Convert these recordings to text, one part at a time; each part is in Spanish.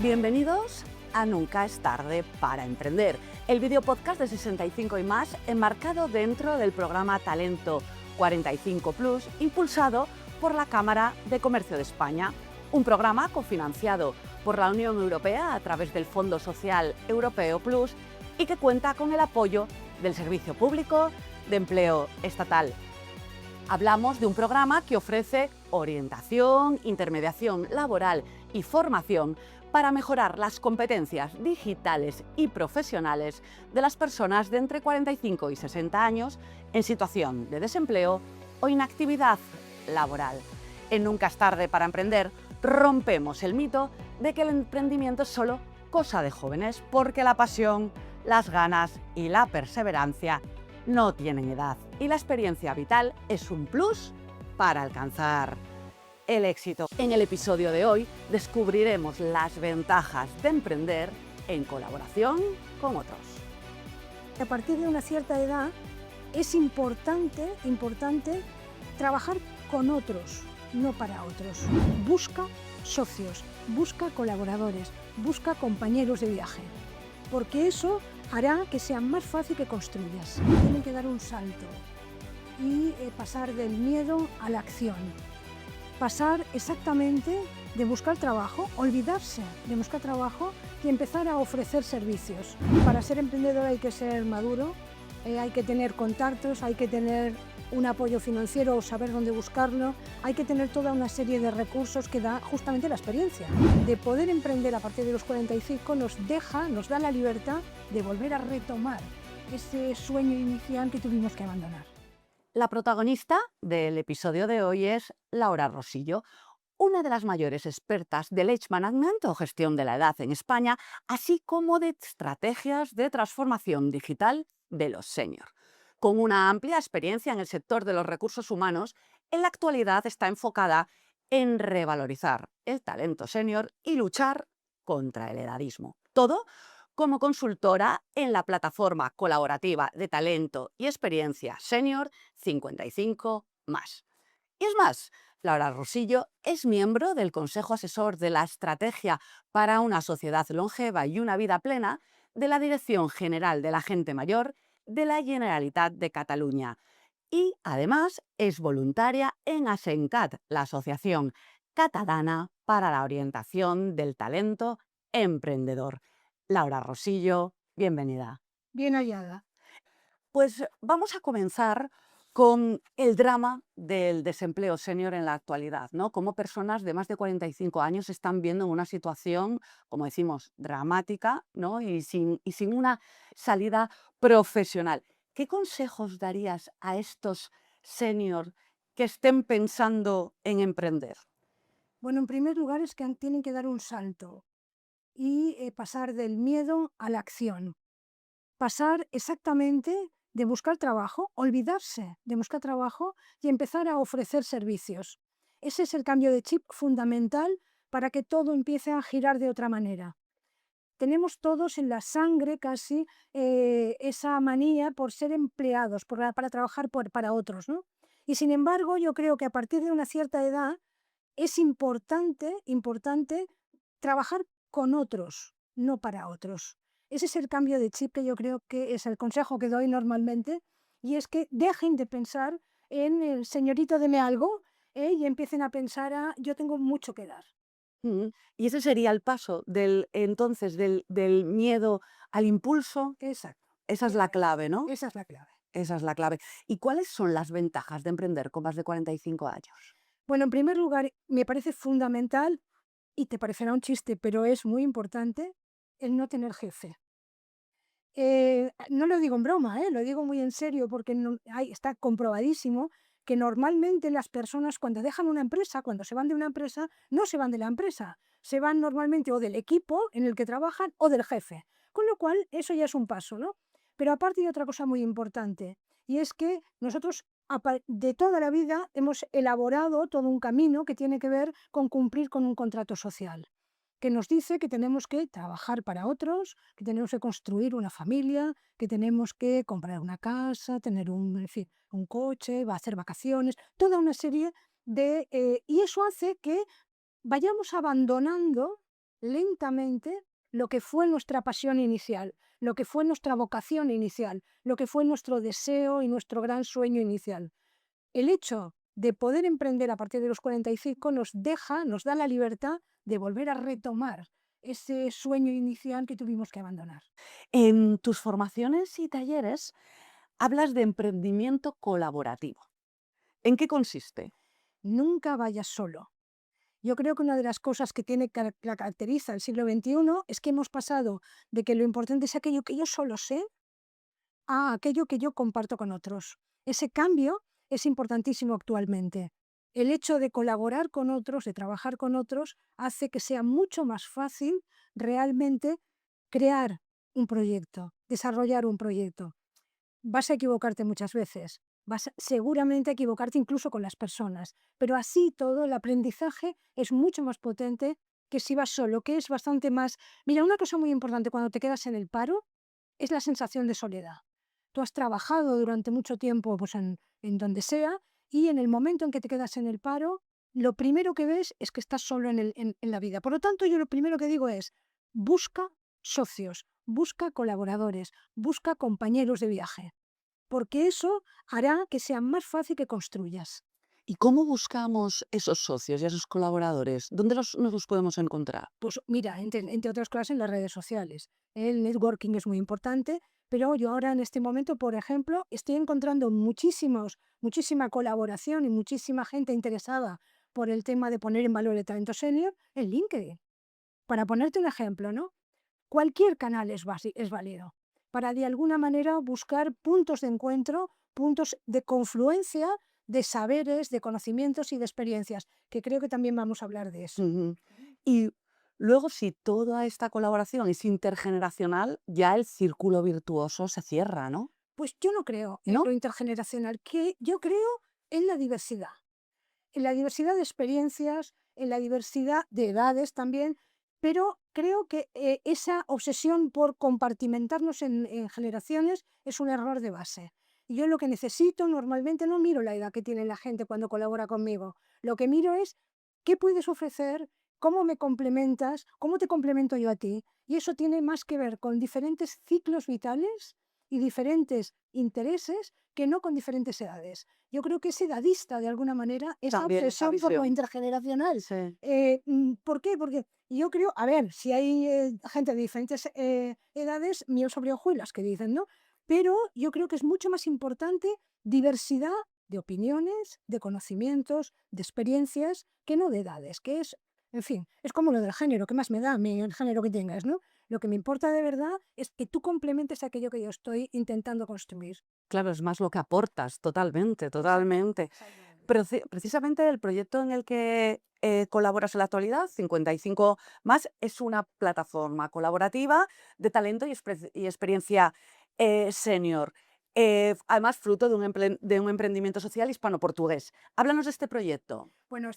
Bienvenidos a Nunca es tarde para emprender, el video podcast de 65 y más enmarcado dentro del programa Talento 45 Plus, impulsado por la Cámara de Comercio de España, un programa cofinanciado por la Unión Europea a través del Fondo Social Europeo Plus y que cuenta con el apoyo del Servicio Público de Empleo Estatal. Hablamos de un programa que ofrece orientación, intermediación laboral y formación para mejorar las competencias digitales y profesionales de las personas de entre 45 y 60 años en situación de desempleo o inactividad laboral. En Nunca es tarde para emprender, rompemos el mito de que el emprendimiento es solo cosa de jóvenes, porque la pasión, las ganas y la perseverancia no tienen edad y la experiencia vital es un plus para alcanzar el éxito. En el episodio de hoy descubriremos las ventajas de emprender en colaboración con otros. A partir de una cierta edad es importante trabajar con otros, no para otros. Busca socios, busca colaboradores, busca compañeros de viaje, porque eso hará que sea más fácil que construyas. Tienen que dar un salto y pasar del miedo a la acción. Pasar exactamente de buscar trabajo, olvidarse de buscar trabajo y empezar a ofrecer servicios. Para ser emprendedor hay que ser maduro, hay que tener contactos, hay que tener un apoyo financiero o saber dónde buscarlo, hay que tener toda una serie de recursos que da justamente la experiencia. De poder emprender a partir de los 45 nos da la libertad de volver a retomar ese sueño inicial que tuvimos que abandonar. La protagonista del episodio de hoy es Laura Rosillo, una de las mayores expertas del age management o gestión de la edad en España, así como de estrategias de transformación digital de los senior. Con una amplia experiencia en el sector de los recursos humanos, en la actualidad está enfocada en revalorizar el talento senior y luchar contra el edadismo. Todo como consultora en la plataforma colaborativa de talento y experiencia senior 55 más. Y es más, Laura Rosillo es miembro del Consejo Asesor de la Estrategia para una Sociedad Longeva y una Vida Plena de la Dirección General de la Gente Mayor de la Generalitat de Cataluña. Y además es voluntaria en ASENCAT, la Asociación Catalana para la Orientación del Talento Emprendedor. Laura Rosillo, bienvenida. Bien hallada. Pues vamos a comenzar con el drama del desempleo senior en la actualidad, ¿no? Cómo personas de más de 45 años están viendo una situación, como decimos, dramática, ¿no? y sin una salida profesional. ¿Qué consejos darías a estos senior que estén pensando en emprender? Bueno, en primer lugar es que tienen que dar un salto y pasar del miedo a la acción. Pasar exactamente de buscar trabajo, olvidarse de buscar trabajo y empezar a ofrecer servicios. Ese es el cambio de chip fundamental para que todo empiece a girar de otra manera. Tenemos todos en la sangre casi esa manía por ser empleados, para trabajar para otros, ¿no? Y sin embargo, yo creo que a partir de una cierta edad es importante trabajar con otros, no para otros. Ese es el cambio de chip que yo creo que es el consejo que doy normalmente, y es que dejen de pensar en el señorito deme algo, y empiecen a pensar yo tengo mucho que dar. Y ese sería el paso del miedo al impulso. Exacto, Esa es esa la clave, ¿no? esa es la clave. Esa es la clave. ¿Y cuáles son las ventajas de emprender con más de 45 años? Bueno, en primer lugar, me parece fundamental, y te parecerá un chiste, pero es muy importante, el no tener jefe. No lo digo en broma, lo digo muy en serio, porque está comprobadísimo que normalmente las personas cuando dejan una empresa, cuando se van de una empresa, no se van de la empresa, se van normalmente o del equipo en el que trabajan o del jefe. Con lo cual, eso ya es un paso, ¿no? Pero aparte hay otra cosa muy importante, y es que nosotros de toda la vida hemos elaborado todo un camino que tiene que ver con cumplir con un contrato social que nos dice que tenemos que trabajar para otros, que tenemos que construir una familia, que tenemos que comprar una casa, tener en fin, un coche, va a hacer vacaciones, toda una serie de... y eso hace que vayamos abandonando lentamente lo que fue nuestra pasión inicial, lo que fue nuestra vocación inicial, lo que fue nuestro deseo y nuestro gran sueño inicial. El hecho de poder emprender a partir de los 45 nos da la libertad de volver a retomar ese sueño inicial que tuvimos que abandonar. En tus formaciones y talleres hablas de emprendimiento colaborativo. ¿En qué consiste? Nunca vayas solo. Yo creo que una de las cosas que caracteriza el siglo XXI es que hemos pasado de que lo importante es aquello que yo solo sé a aquello que yo comparto con otros. Ese cambio es importantísimo actualmente. El hecho de colaborar con otros, de trabajar con otros, hace que sea mucho más fácil realmente crear un proyecto, desarrollar un proyecto. Vas a equivocarte muchas veces, seguramente a equivocarte incluso con las personas, pero así todo el aprendizaje es mucho más potente que si vas solo, que es bastante más... Mira, una cosa muy importante cuando te quedas en el paro es la sensación de soledad. Tú has trabajado durante mucho tiempo pues, en donde sea y en el momento en que te quedas en el paro, lo primero que ves es que estás solo en la vida. Por lo tanto, yo lo primero que digo es, busca socios, busca colaboradores, busca compañeros de viaje, porque eso hará que sea más fácil que construyas. ¿Y cómo buscamos esos socios y esos colaboradores? ¿Dónde nos los podemos encontrar? Pues mira, entre otras cosas en las redes sociales. El networking es muy importante, pero yo ahora en este momento, por ejemplo, estoy encontrando muchísima colaboración y muchísima gente interesada por el tema de poner en valor el talento senior en LinkedIn. Para ponerte un ejemplo, ¿no? Cualquier canal es válido para de alguna manera buscar puntos de encuentro, puntos de confluencia de saberes, de conocimientos y de experiencias, que creo que también vamos a hablar de eso. Ujú. Y luego, si toda esta colaboración es intergeneracional, ya el círculo virtuoso se cierra, ¿no? Pues yo no creo en ¿No? lo intergeneracional, que yo creo en la diversidad de experiencias, en la diversidad de edades también, pero creo que esa obsesión por compartimentarnos en generaciones es un error de base. Y yo lo que necesito normalmente no miro la edad que tiene la gente cuando colabora conmigo, lo que miro es qué puedes ofrecer, cómo me complementas, cómo te complemento yo a ti. Y eso tiene más que ver con diferentes ciclos vitales y diferentes intereses que no con diferentes edades. Yo creo que es edadista, de alguna manera, esa También esa obsesión por lo visión. intergeneracional. Sí. ¿Por qué? Porque yo creo, a ver, si hay gente de diferentes edades, mío sobre hojuelas que dicen, ¿no? Pero yo creo que es mucho más importante diversidad de opiniones, de conocimientos, de experiencias, que no de edades, que es, en fin, es como lo del género, ¿qué más me da a mí el género que tengas, ¿no? Lo que me importa de verdad es que tú complementes aquello que yo estoy intentando construir. Claro, es más lo que aportas, totalmente, totalmente. Exactamente. Precisamente el proyecto en el que colaboras en la actualidad, 55 más, es una plataforma colaborativa de talento y experiencia senior. Además, fruto de un emprendimiento social hispano-portugués. Háblanos de este proyecto. Bueno,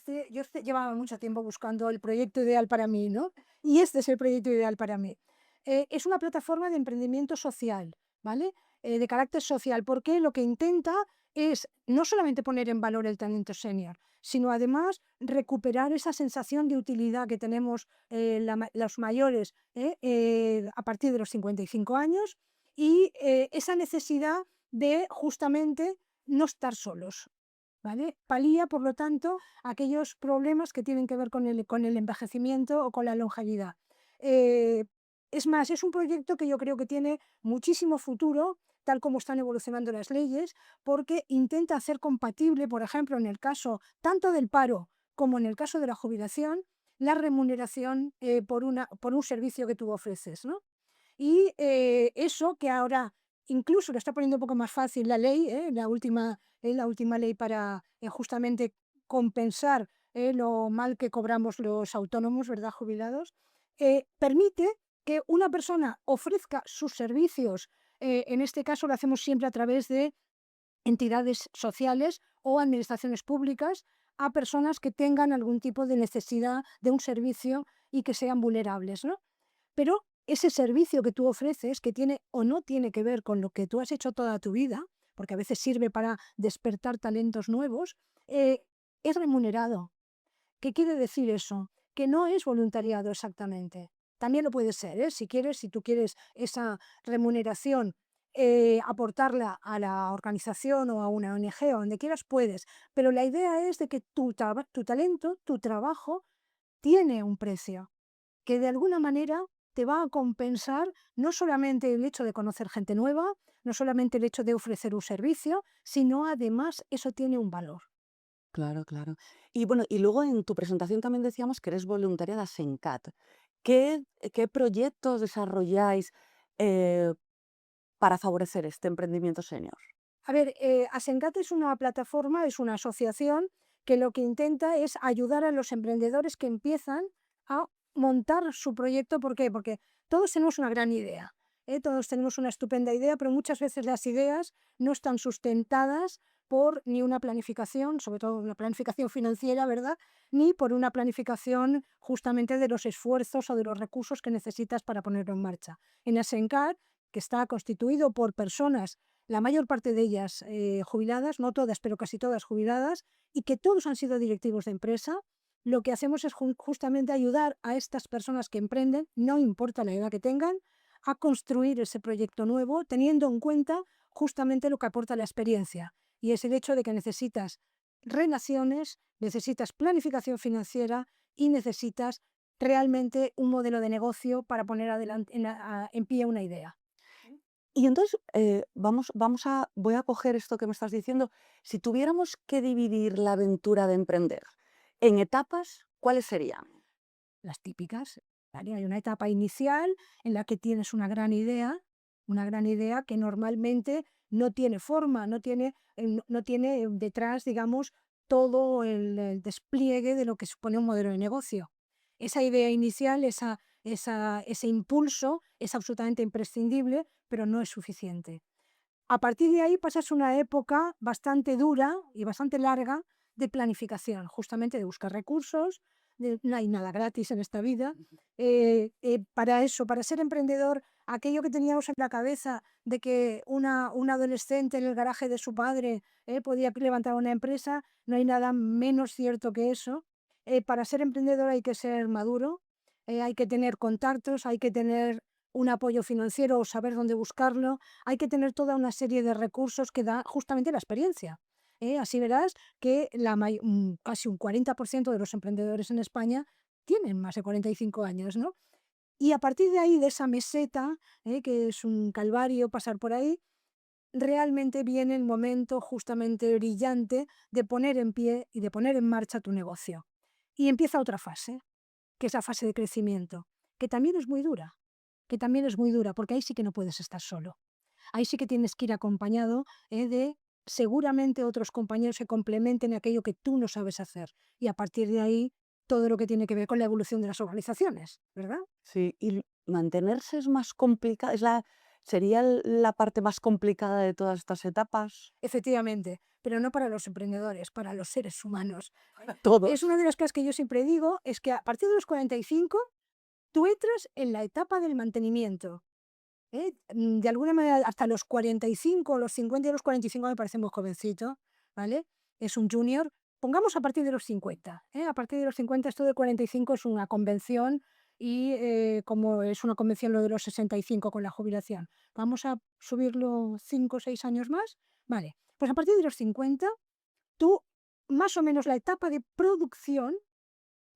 llevaba mucho tiempo buscando el proyecto ideal para mí, ¿no? Y este es el proyecto ideal para mí. Es una plataforma de emprendimiento social, ¿vale? De carácter social, porque lo que intenta es no solamente poner en valor el talento senior, sino además recuperar esa sensación de utilidad que tenemos los mayores a partir de los 55 años y esa necesidad de justamente no estar solos. ¿Vale? Palía, por lo tanto, aquellos problemas que tienen que ver con el envejecimiento o con la longevidad. Eh, es más, es un proyecto que yo creo que tiene muchísimo futuro, tal como están evolucionando las leyes, porque intenta hacer compatible, por ejemplo, en el caso tanto del paro como en el caso de la jubilación, la remuneración por un servicio que tú ofreces, ¿no? Y eso que ahora incluso lo está poniendo un poco más fácil la ley, la última ley para justamente compensar lo mal que cobramos los autónomos, ¿verdad? Jubilados, permite que una persona ofrezca sus servicios, en este caso lo hacemos siempre a través de entidades sociales o administraciones públicas, a personas que tengan algún tipo de necesidad de un servicio y que sean vulnerables, ¿no? Pero ese servicio que tú ofreces, que tiene o no tiene que ver con lo que tú has hecho toda tu vida, porque a veces sirve para despertar talentos nuevos, es remunerado. ¿Qué quiere decir eso? que no es voluntariado exactamente. También lo puede ser, ¿eh? Si quieres, si tú quieres esa remuneración, aportarla a la organización o a una ONG o donde quieras, puedes. Pero la idea es de que tu talento, tu trabajo, tiene un precio que de alguna manera te va a compensar no solamente el hecho de conocer gente nueva, no solamente el hecho de ofrecer un servicio, sino además eso tiene un valor. Claro, claro. Y bueno, y luego en tu presentación también decíamos que eres voluntaria de Asencat. ¿Qué proyectos desarrolláis eh, para favorecer este emprendimiento senior? A ver, Asencat es una plataforma, es una asociación que lo que intenta es ayudar a los emprendedores que empiezan a montar su proyecto. ¿Por qué? Porque todos tenemos una gran idea, ¿eh? Todos tenemos una estupenda idea, pero muchas veces las ideas no están sustentadas por ni una planificación, sobre todo una planificación financiera, ¿verdad? Ni por una planificación justamente de los esfuerzos o de los recursos que necesitas para ponerlo en marcha. En Asencat, que está constituido por personas, la mayor parte de ellas jubiladas, no todas, pero casi todas jubiladas, y que todos han sido directivos de empresa, lo que hacemos es justamente ayudar a estas personas que emprenden, no importa la edad que tengan, a construir ese proyecto nuevo, teniendo en cuenta justamente lo que aporta la experiencia. Y es el hecho de que necesitas relaciones, necesitas planificación financiera y necesitas realmente un modelo de negocio para poner adelante, en pie una idea. Y entonces, voy a coger esto que me estás diciendo. Si tuviéramos que dividir la aventura de emprender en etapas, ¿cuáles serían? Las típicas, ¿vale? Hay una etapa inicial en la que tienes una gran idea que normalmente no tiene forma, no tiene detrás, digamos, todo el despliegue de lo que supone un modelo de negocio. Esa idea inicial, ese impulso es absolutamente imprescindible, pero no es suficiente. A partir de ahí pasas una época bastante dura y bastante larga de planificación, justamente de buscar recursos, no hay nada gratis en esta vida. Para eso, para ser emprendedor, aquello que teníamos en la cabeza de que un adolescente en el garaje de su padre podía levantar una empresa, no hay nada menos cierto que eso. Para ser emprendedor hay que ser maduro, hay que tener contactos, hay que tener un apoyo financiero o saber dónde buscarlo, hay que tener toda una serie de recursos que da justamente la experiencia. Así verás que casi un 40% de los emprendedores en España tienen más de 45 años, ¿no? Y a partir de ahí, de esa meseta, que es un calvario pasar por ahí, realmente viene el momento justamente brillante de poner en pie y de poner en marcha tu negocio. Y empieza otra fase, que es la fase de crecimiento, que también es muy dura, porque ahí sí que no puedes estar solo. Ahí sí que tienes que ir acompañado de seguramente otros compañeros que complementen aquello que tú no sabes hacer. Y a partir de ahí, todo lo que tiene que ver con la evolución de las organizaciones, ¿verdad? Sí, y mantenerse es más complicado, sería la parte más complicada de todas estas etapas. Efectivamente, pero no para los emprendedores, para los seres humanos. Es Todos. una de las cosas que yo siempre digo, es que a partir de los 45 tú entras en la etapa del mantenimiento. De alguna manera, hasta los 45, los 50 y los 45 me parece muy jovencito, ¿vale? Es un junior. Pongamos a partir de los 50, ¿eh? A partir de los 50 esto de 45 es una convención y como es una convención lo de los 65 con la jubilación. Vamos a subirlo 5 o 6 años más. Vale, pues a partir de los 50 tú más o menos la etapa de producción,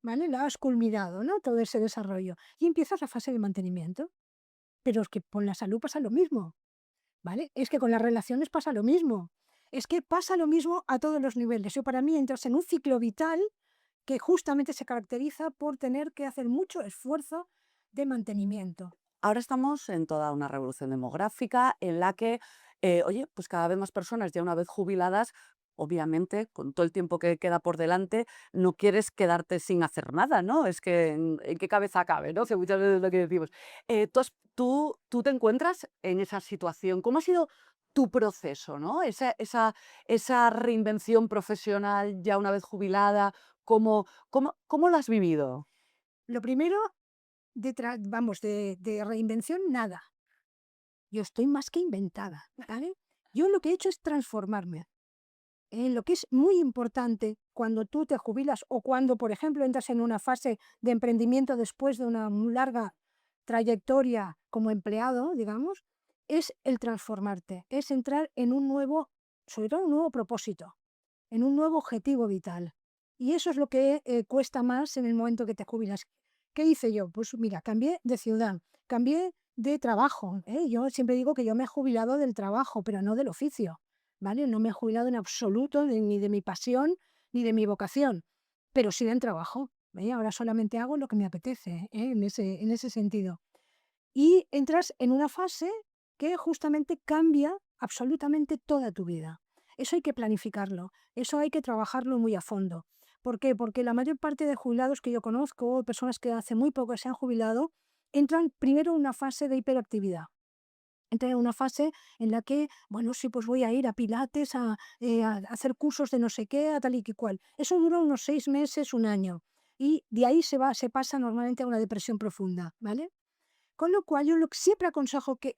¿vale? La has culminado, ¿no? Todo ese desarrollo. Y empiezas la fase de mantenimiento. Pero es que con la salud pasa lo mismo, ¿vale? Es que con las relaciones pasa lo mismo. Es que pasa lo mismo a todos los niveles. Yo para mí entras en un ciclo vital que justamente se caracteriza por tener que hacer mucho esfuerzo de mantenimiento. Ahora estamos en toda una revolución demográfica en la que, oye, pues cada vez más personas ya una vez jubiladas, obviamente, con todo el tiempo que queda por delante, no quieres quedarte sin hacer nada, ¿no? Es que en qué cabeza cabe, ¿no? Que muchas veces es lo que decimos. Tú te encuentras en esa situación. ¿Cómo ha sido tu proceso, ¿no? Esa reinvención profesional ya una vez jubilada, ¿cómo lo has vivido? Lo primero, vamos, de reinvención, nada. Yo estoy más que inventada, ¿vale? Yo lo que he hecho es transformarme. Lo que es muy importante cuando tú te jubilas o cuando, por ejemplo, entras en una fase de emprendimiento después de una larga trayectoria como empleado, digamos, es el transformarte, es entrar en un nuevo, sobre todo un nuevo propósito, en un nuevo objetivo vital. Y eso es lo que cuesta más en el momento que te jubilas. ¿Qué hice yo? Pues mira, cambié de ciudad, cambié de trabajo. Yo siempre digo que yo me he jubilado del trabajo, pero no del oficio, ¿vale? No me he jubilado en absoluto ni de mi pasión ni de mi vocación, pero sí del trabajo. Ahora solamente hago lo que me apetece, en ese sentido. Y entras en una fase que justamente cambia absolutamente toda tu vida. Eso hay que planificarlo, eso hay que trabajarlo muy a fondo. ¿Por qué? Porque la mayor parte de jubilados que yo conozco, personas que hace muy poco se han jubilado, entran primero en una fase de hiperactividad. Entran en una fase en la que, bueno, sí, pues voy a ir a pilates, a hacer cursos de no sé qué, a tal y que cual. Eso dura unos 6 meses, un año. Y de ahí se pasa normalmente a una depresión profunda, ¿vale? Con lo cual, yo lo que siempre aconsejo que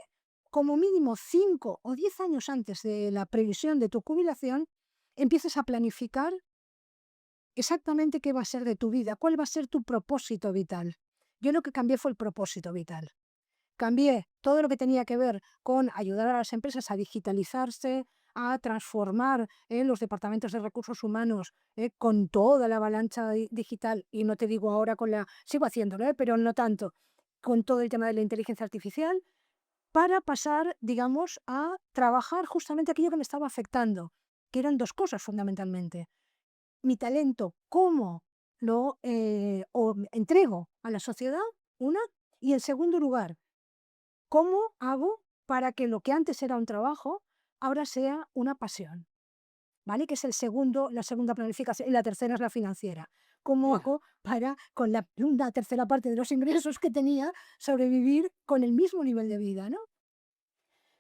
como mínimo 5 o 10 años antes de la previsión de tu jubilación, empieces a planificar exactamente qué va a ser de tu vida, cuál va a ser tu propósito vital. Yo lo que cambié fue el propósito vital. Cambié todo lo que tenía que ver con ayudar a las empresas a digitalizarse, a transformar los departamentos de recursos humanos con toda la avalancha digital, y no te digo ahora con la, sigo haciéndolo, pero no tanto, con todo el tema de la inteligencia artificial, para pasar, digamos, a trabajar justamente aquello que me estaba afectando, que eran dos cosas fundamentalmente. Mi talento, cómo entrego a la sociedad, una, y en segundo lugar, ¿cómo hago para que lo que antes era un trabajo ahora sea una pasión? ¿Vale? Que es la segunda planificación, y la tercera es la financiera. ¿Cómo hago para, con una tercera parte de los ingresos que tenía, sobrevivir con el mismo nivel de vida, ¿no?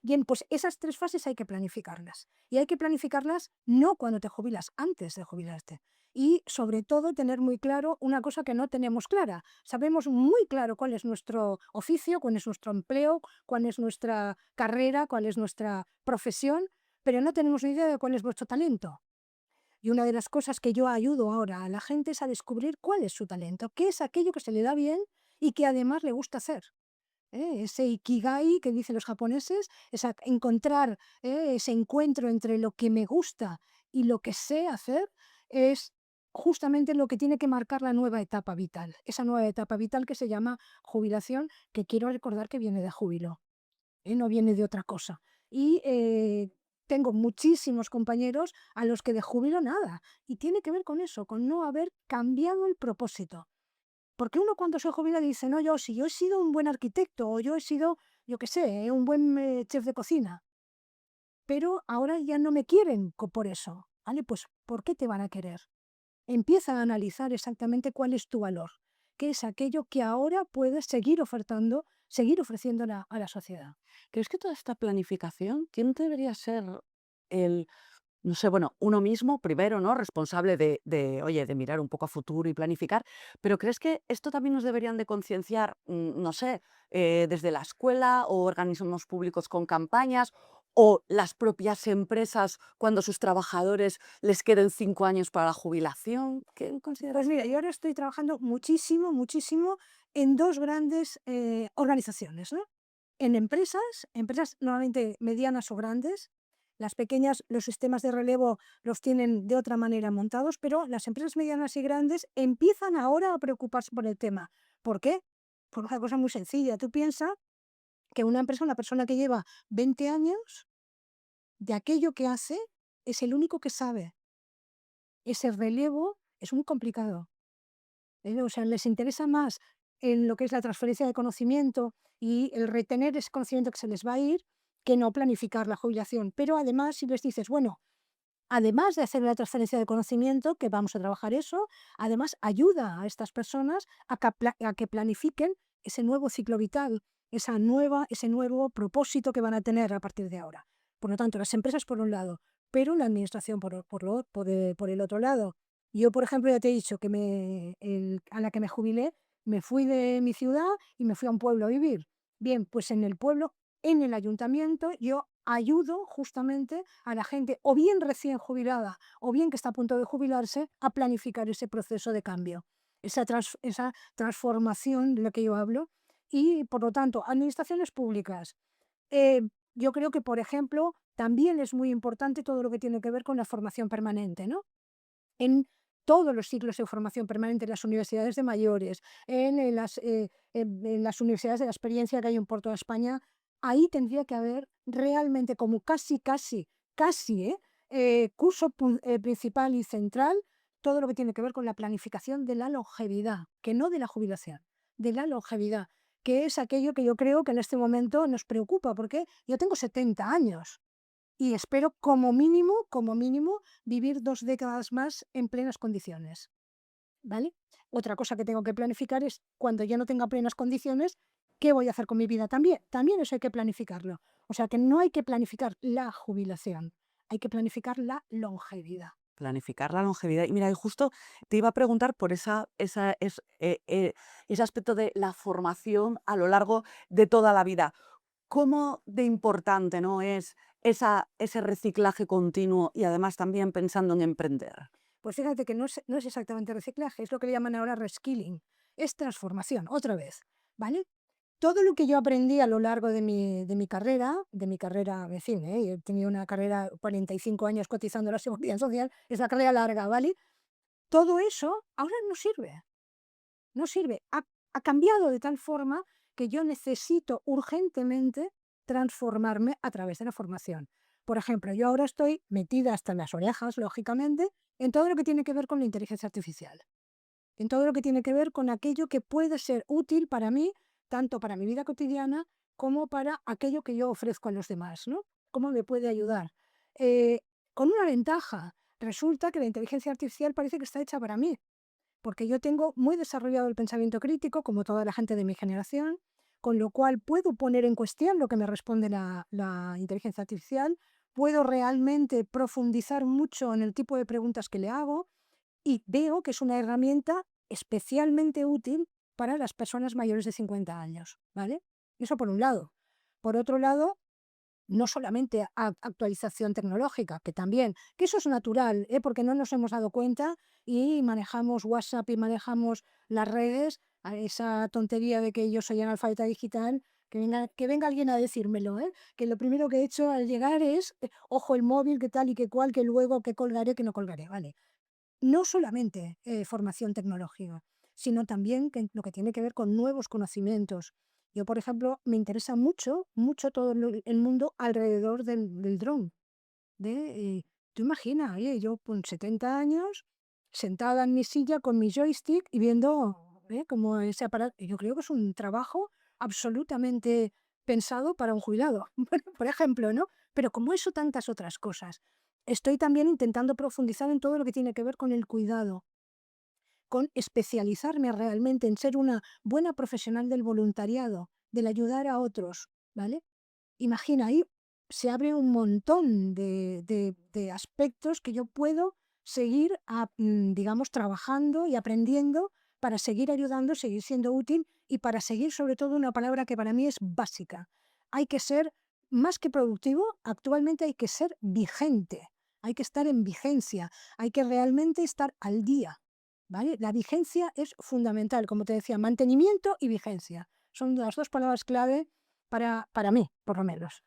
Bien, pues esas 3 fases hay que planificarlas. Y hay que planificarlas no cuando te jubilas, antes de jubilarte. Y sobre todo tener muy claro una cosa que no tenemos clara. Sabemos muy claro cuál es nuestro oficio, cuál es nuestro empleo, cuál es nuestra carrera, cuál es nuestra profesión, pero no tenemos ni idea de cuál es vuestro talento. Y una de las cosas que yo ayudo ahora a la gente es a descubrir cuál es su talento, qué es aquello que se le da bien y que además le gusta hacer. Ese ikigai que dicen los japoneses, es encontrar ese encuentro entre lo que me gusta y lo que sé hacer, es justamente lo que tiene que marcar la nueva etapa vital. Esa nueva etapa vital que se llama jubilación, que quiero recordar que viene de júbilo, no viene de otra cosa. Y tengo muchísimos compañeros a los que de júbilo nada. Y tiene que ver con eso, con no haber cambiado el propósito. Porque uno cuando se jubila dice, no, si yo he sido un buen arquitecto o yo he sido, yo qué sé, un buen chef de cocina, pero ahora ya no me quieren por eso. ¿Vale? Pues ¿por qué te van a querer? Empieza a analizar exactamente cuál es tu valor, qué es aquello que ahora puedes seguir ofertando, seguir ofreciendo a la sociedad. ¿Crees que toda esta planificación, quién debería ser el, no sé, bueno, uno mismo primero, ¿no? Responsable oye, de mirar un poco a futuro y planificar, pero ¿crees que esto también nos deberían de concienciar, no sé, desde la escuela o organismos públicos con campañas o las propias empresas cuando sus trabajadores les queden 5 años para la jubilación? ¿Qué Pues consideras? mira, yo ahora estoy trabajando muchísimo, muchísimo en dos grandes organizaciones, ¿no? En empresas normalmente medianas o grandes. Las pequeñas, los sistemas de relevo los tienen de otra manera montados, pero las empresas medianas y grandes empiezan ahora a preocuparse por el tema. ¿Por qué? Por una cosa muy sencilla. Tú piensas que una persona que lleva 20 años, de aquello que hace, es el único que sabe. Ese relevo es muy complicado. O sea, les interesa más en lo que es la transferencia de conocimiento y el retener ese conocimiento que se les va a ir, que no planificar la jubilación. Pero además, si les dices, bueno, además de hacer la transferencia de conocimiento, que vamos a trabajar eso, además ayuda a estas personas a que planifiquen ese nuevo ciclo vital, ese nuevo propósito que van a tener a partir de ahora. Por lo tanto, las empresas por un lado, pero la administración por el otro lado. Yo, por ejemplo, ya te he dicho que a la que me jubilé, me fui de mi ciudad y me fui a un pueblo a vivir. Bien, pues en el pueblo, en el ayuntamiento, yo ayudo justamente a la gente, o bien recién jubilada, o bien que está a punto de jubilarse, a planificar ese proceso de cambio, esa transformación de la que yo hablo. Y, por lo tanto, administraciones públicas. Eh, yo creo que, por ejemplo, también es muy importante todo lo que tiene que ver con la formación permanente, ¿no? En todos los ciclos de formación permanente, en las universidades de mayores, en las universidades de la experiencia que hay por toda España, ahí tendría que haber realmente como curso principal y central, todo lo que tiene que ver con la planificación de la longevidad, que no de la jubilación, de la longevidad, que es aquello que yo creo que en este momento nos preocupa, porque yo tengo 70 años. Y espero como mínimo, vivir 2 décadas más en plenas condiciones, ¿vale? Otra cosa que tengo que planificar es, cuando ya no tenga plenas condiciones, ¿qué voy a hacer con mi vida también? También eso hay que planificarlo. O sea, que no hay que planificar la jubilación, hay que planificar la longevidad. Planificar la longevidad. Y mira, y justo te iba a preguntar por ese aspecto de la formación a lo largo de toda la vida. ¿Cómo de importante, no, es ese reciclaje continuo y además también pensando en emprender? Pues fíjate que no es exactamente reciclaje, es lo que le llaman ahora reskilling, es transformación, otra vez, ¿vale? Todo lo que yo aprendí a lo largo de mi carrera, en fin, he tenido una carrera, 45 años cotizando a la Seguridad Social, es una carrera larga, ¿vale? Todo eso ahora no sirve, no sirve. Ha cambiado de tal forma que yo necesito urgentemente transformarme a través de la formación. Por ejemplo, yo ahora estoy metida hasta las orejas, lógicamente, en todo lo que tiene que ver con la inteligencia artificial, en todo lo que tiene que ver con aquello que puede ser útil para mí, tanto para mi vida cotidiana como para aquello que yo ofrezco a los demás, ¿no? ¿Cómo me puede ayudar? Eh, con una ventaja, resulta que la inteligencia artificial parece que está hecha para mí, porque yo tengo muy desarrollado el pensamiento crítico, como toda la gente de mi generación, con lo cual puedo poner en cuestión lo que me responde la inteligencia artificial, puedo realmente profundizar mucho en el tipo de preguntas que le hago y veo que es una herramienta especialmente útil para las personas mayores de 50 años, ¿vale? Eso por un lado. Por otro lado, no solamente actualización tecnológica, que también, que eso es natural, porque no nos hemos dado cuenta y manejamos WhatsApp y manejamos las redes, a esa tontería de que yo soy analfabeta digital, que venga alguien a decírmelo, que lo primero que he hecho al llegar es, ojo el móvil, que tal y que cual, que luego que colgaré, que no colgaré, ¿vale? No solamente formación tecnológica, sino también lo que tiene que ver con nuevos conocimientos. Yo, por ejemplo, me interesa mucho, mucho todo el mundo alrededor del dron. Tú imaginas, oye, yo con 70 años, sentada en mi silla con mi joystick y viendo cómo ese aparato. Yo creo que es un trabajo absolutamente pensado para un jubilado, por ejemplo, ¿no? Pero como eso, tantas otras cosas. Estoy también intentando profundizar en todo lo que tiene que ver con el cuidado, con especializarme realmente en ser una buena profesional del voluntariado, del ayudar a otros, ¿vale? Imagina, ahí se abre un montón de aspectos que yo puedo seguir, digamos, trabajando y aprendiendo para seguir ayudando, seguir siendo útil y para seguir, sobre todo, una palabra que para mí es básica. Hay que ser más que productivo, actualmente hay que ser vigente, hay que estar en vigencia, hay que realmente estar al día, ¿vale? La vigencia es fundamental, como te decía, mantenimiento y vigencia. Son las dos palabras clave para mí, por lo menos.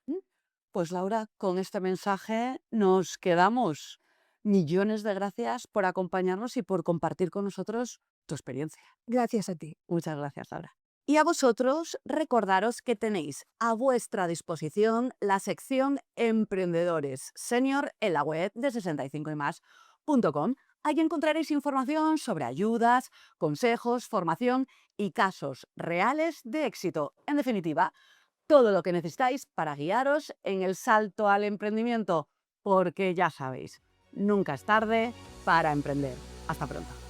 Pues Laura, con este mensaje nos quedamos. Millones de gracias por acompañarnos y por compartir con nosotros tu experiencia. Gracias a ti. Muchas gracias, Laura. Y a vosotros, recordaros que tenéis a vuestra disposición la sección Emprendedores Senior en la web de 65ymas.com. Ahí encontraréis información sobre ayudas, consejos, formación y casos reales de éxito. En definitiva, todo lo que necesitáis para guiaros en el salto al emprendimiento, porque ya sabéis, nunca es tarde para emprender. Hasta pronto.